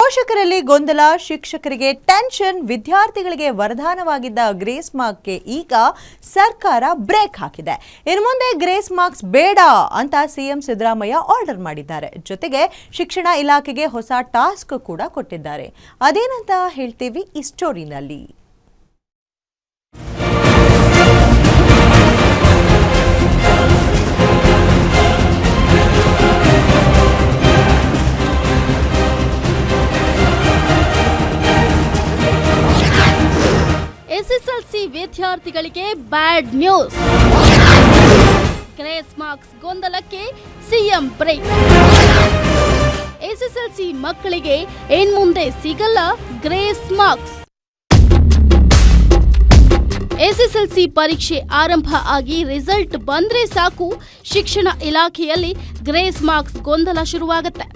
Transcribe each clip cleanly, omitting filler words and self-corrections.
ಪೋಷಕರಲ್ಲಿ ಗೊಂದಲ, ಶಿಕ್ಷಕರಿಗೆ ಟೆನ್ಷನ್, ವಿದ್ಯಾರ್ಥಿಗಳಿಗೆ ವರದಾನವಾಗಿದ್ದ ಗ್ರೇಸ್ ಮಾರ್ಕ್ಗೆ ಈಗ ಸರ್ಕಾರ ಬ್ರೇಕ್ ಹಾಕಿದೆ. ಇನ್ನು ಮುಂದೆ ಗ್ರೇಸ್ ಮಾರ್ಕ್ಸ್ ಬೇಡ ಅಂತ ಸಿಎಂ ಸಿದ್ದರಾಮಯ್ಯ ಆರ್ಡರ್ ಮಾಡಿದ್ದಾರೆ. ಜೊತೆಗೆ ಶಿಕ್ಷಣ ಇಲಾಖೆಗೆ ಹೊಸ ಟಾಸ್ಕ್ ಕೂಡ ಕೊಟ್ಟಿದ್ದಾರೆ. ಅದೇನಂತ ಹೇಳ್ತೀವಿ ಈ ಸ್ಟೋರಿನಲ್ಲಿ. ಎಸ್ಎಸ್ಎಲ್ಸಿ ವಿದ್ಯಾರ್ಥಿಗಳಿಗೆ ಬ್ಯಾಡ್ ನ್ಯೂಸ್. ಗ್ರೇಸ್ ಮಾರ್ಕ್ಸ್ ಗೊಂದಲಕ್ಕೆ ಸಿಎಂ ಬ್ರೇಕ್. ಎಸ್ಎಸ್ಎಲ್ಸಿ ಮಕ್ಕಳಿಗೆ ಇನ್ಮುಂದೆ ಸಿಗಲ್ಲ ಗ್ರೇಸ್ ಮಾರ್ಕ್ಸ್. ಎಸ್ಎಸ್ಎಲ್ಸಿ ಪರೀಕ್ಷೆ ಆರಂಭ ಆಗಿ ರಿಸಲ್ಟ್ ಬಂದ್ರೆ ಸಾಕು, ಶಿಕ್ಷಣ ಇಲಾಖೆಯಲ್ಲಿ ಗ್ರೇಸ್ ಮಾರ್ಕ್ಸ್ ಗೊಂದಲ ಶುರುವಾಗುತ್ತೆ.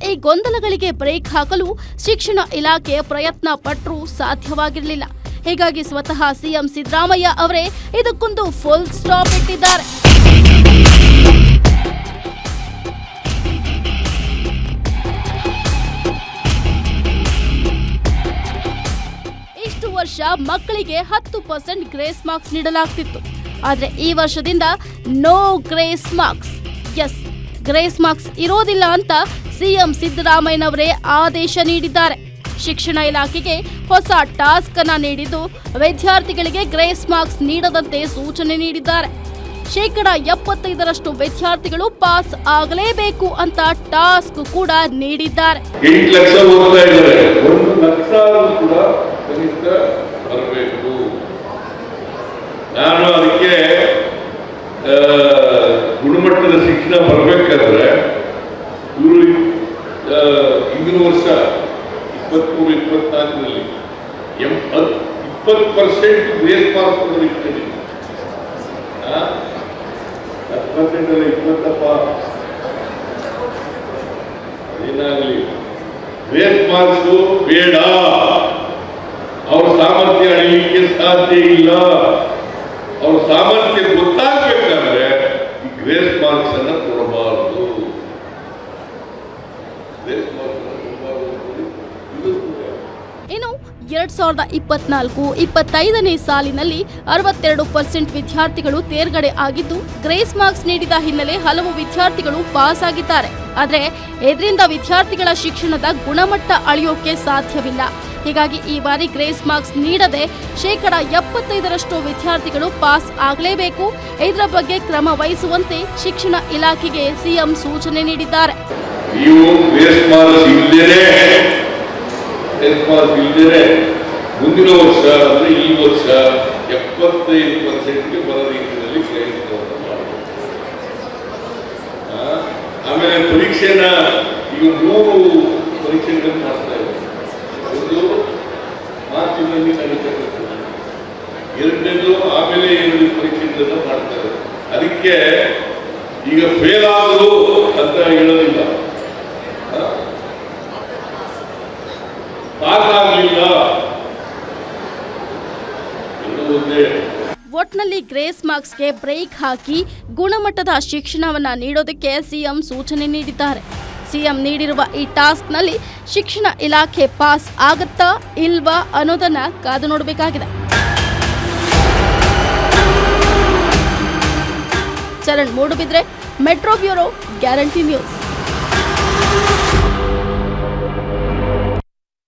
ಈ ಗೊಂದಲಗಳಿಗೆ ಬ್ರೇಕ್ ಹಾಕಲು ಶಿಕ್ಷಣ ಇಲಾಖೆ ಪ್ರಯತ್ನ ಪಟ್ಟರೂ ಸಾಧ್ಯವಾಗಿರಲಿಲ್ಲ. ಹೀಗಾಗಿ ಸ್ವತಃ ಸಿಎಂ ಸಿದ್ದರಾಮಯ್ಯ ಅವರೇ ಇದಕ್ಕೊಂದು ಫುಲ್ ಸ್ಟಾಪ್ ಇಟ್ಟಿದ್ದಾರೆ. ಇಷ್ಟು ವರ್ಷ ಮಕ್ಕಳಿಗೆ 10% ಗ್ರೇಸ್ ಮಾರ್ಕ್ಸ್ ನೀಡಲಾಗ್ತಿತ್ತು. ಆದರೆ ಈ ವರ್ಷದಿಂದ no grace marks. Yes, grace marks ಇರೋದಿಲ್ಲ ಅಂತ ಸಿಎಂ ಸಿದ್ದರಾಮಯ್ಯನವರೇ ಆದೇಶ ನೀಡಿದ್ದಾರೆ. ಶಿಕ್ಷಣ ಇಲಾಖೆಗೆ ಹೊಸ ಟಾಸ್ಕ್ ಅನ್ನ ನೀಡಿದ್ದು, ವಿದ್ಯಾರ್ಥಿಗಳಿಗೆ ಗ್ರೇಸ್ ಮಾರ್ಕ್ಸ್ ನೀಡದಂತೆ ಸೂಚನೆ ನೀಡಿದ್ದಾರೆ. 75% ವಿದ್ಯಾರ್ಥಿಗಳು ಪಾಸ್ ಆಗಲೇಬೇಕು ಅಂತ ಟಾಸ್ಕ್ ಕೂಡ ನೀಡಿದ್ದಾರೆ. 8 ಲಕ್ಷ ಓದ್ತಾ ಇದ್ದಾರೆ, 1 ಲಕ್ಷ ಕೂಡ ಕನಿಷ್ಠ ಬರಬೇಕು. ನಾನು ಅದಕ್ಕೆ ಗುಣಮಟ್ಟದ ಶಿಕ್ಷಣ ಬರಬೇಕಾದ್ರೆ ಇವರು ಹಿಂದಿನ ವರ್ಷ 23-24ರಲ್ಲಿ 20% ಗ್ರೇಸ್ ಮಾರ್ಕ್ಸ್ ಇಟ್ಕೊಂಡಿದ್ದೀನಿ. 10% 20ಪ್ಪ ಏನಾಗಲಿ, ಗ್ರೇಸ್ ಮಾರ್ಕ್ಸ್ ಬೇಡ. ಅವ್ರ ಸಾಮರ್ಥ್ಯ ಅಳಿಲಿಕ್ಕೆ ಸಾಧ್ಯ ಇಲ್ಲ. ಅವ್ರ ಸಾಮರ್ಥ್ಯ ಗೊತ್ತಾಗಬೇಕಾದ್ರೆ ಈ ಗ್ರೇಸ್ ಮಾರ್ಕ್ಸ್ ಅನ್ನ ಕೊಡಬಾರದು. ಗ್ರೇಸ್ ಮಾರ್ಕ್ಸ್ ಇನ್ನು 2024-25ನೇ ಸಾಲಿನಲ್ಲಿ 62% ವಿದ್ಯಾರ್ಥಿಗಳು ತೇರ್ಗಡೆ ಆಗಿದ್ದು, ಗ್ರೇಸ್ ಮಾರ್ಕ್ಸ್ ನೀಡಿದ ಹಿನ್ನೆಲೆ ಹಲವು ವಿದ್ಯಾರ್ಥಿಗಳು ಪಾಸ್ ಆಗಿದ್ದಾರೆ. ಆದರೆ ಇದರಿಂದ ವಿದ್ಯಾರ್ಥಿಗಳ ಶಿಕ್ಷಣದ ಗುಣಮಟ್ಟ ಅಳೆಯೋಕೆ ಸಾಧ್ಯವಿಲ್ಲ. ಹೀಗಾಗಿ ಈ ಬಾರಿ ಗ್ರೇಸ್ ಮಾರ್ಕ್ಸ್ ನೀಡದೆ 75% ವಿದ್ಯಾರ್ಥಿಗಳು ಪಾಸ್ ಆಗಲೇಬೇಕು. ಇದರ ಬಗ್ಗೆ ಕ್ರಮ ವಹಿಸುವಂತೆ ಶಿಕ್ಷಣ ಇಲಾಖೆಗೆ ಸಿಎಂ ಸೂಚನೆ ನೀಡಿದ್ದಾರೆ. ಮುಂದಿನ ವರ್ಷ ಅಂದ್ರೆ ಈ ವರ್ಷ 75%ಗೆ ಬರೋ ರೀತಿಯಲ್ಲಿ ಪ್ರಯತ್ನವನ್ನು ಮಾಡಿ. ಆಮೇಲೆ ಪರೀಕ್ಷೆನ ಈಗ 3 ಪರೀಕ್ಷೆಗಳನ್ನು ಮಾಡ್ತಾ ಇದ್ದಾರೆ. ಒಂದು ಮಾರ್ಚಿನಲ್ಲಿ ನಡೀತಕ್ಕಂಥದ್ದು, ಎರಡನೇದು ಆಮೇಲೆ 2 ಪರೀಕ್ಷೆಗಳನ್ನು ಮಾಡ್ತಾರೆ. ಅದಕ್ಕೆ ಈಗ ಫೇಲ್ ಆಗೋದು ಅಂತ ಹೇಳೋದಿಲ್ಲ, ಒಟ್ನಲ್ಲಿ ಗ್ರೇಸ್ ಮಾರ್ಕ್ಸ್ಗೆ ಬ್ರೇಕ್ ಹಾಕಿ ಗುಣಮಟ್ಟದ ಶಿಕ್ಷಣವನ್ನ ನೀಡೋದಕ್ಕೆ ಸಿಎಂ ಸೂಚನೆ ನೀಡಿದ್ದಾರೆ. ಸಿಎಂ ನೀಡಿರುವ ಈ ಟಾಸ್ಕ್ನಲ್ಲಿ ಶಿಕ್ಷಣ ಇಲಾಖೆ ಪಾಸ್ ಆಗತ್ತಾ ಇಲ್ವಾ ಅನ್ನೋದನ್ನ ಕಾದು ನೋಡಬೇಕಾಗಿದೆ. Charan Moodbidri, metro bureau, guarantee news.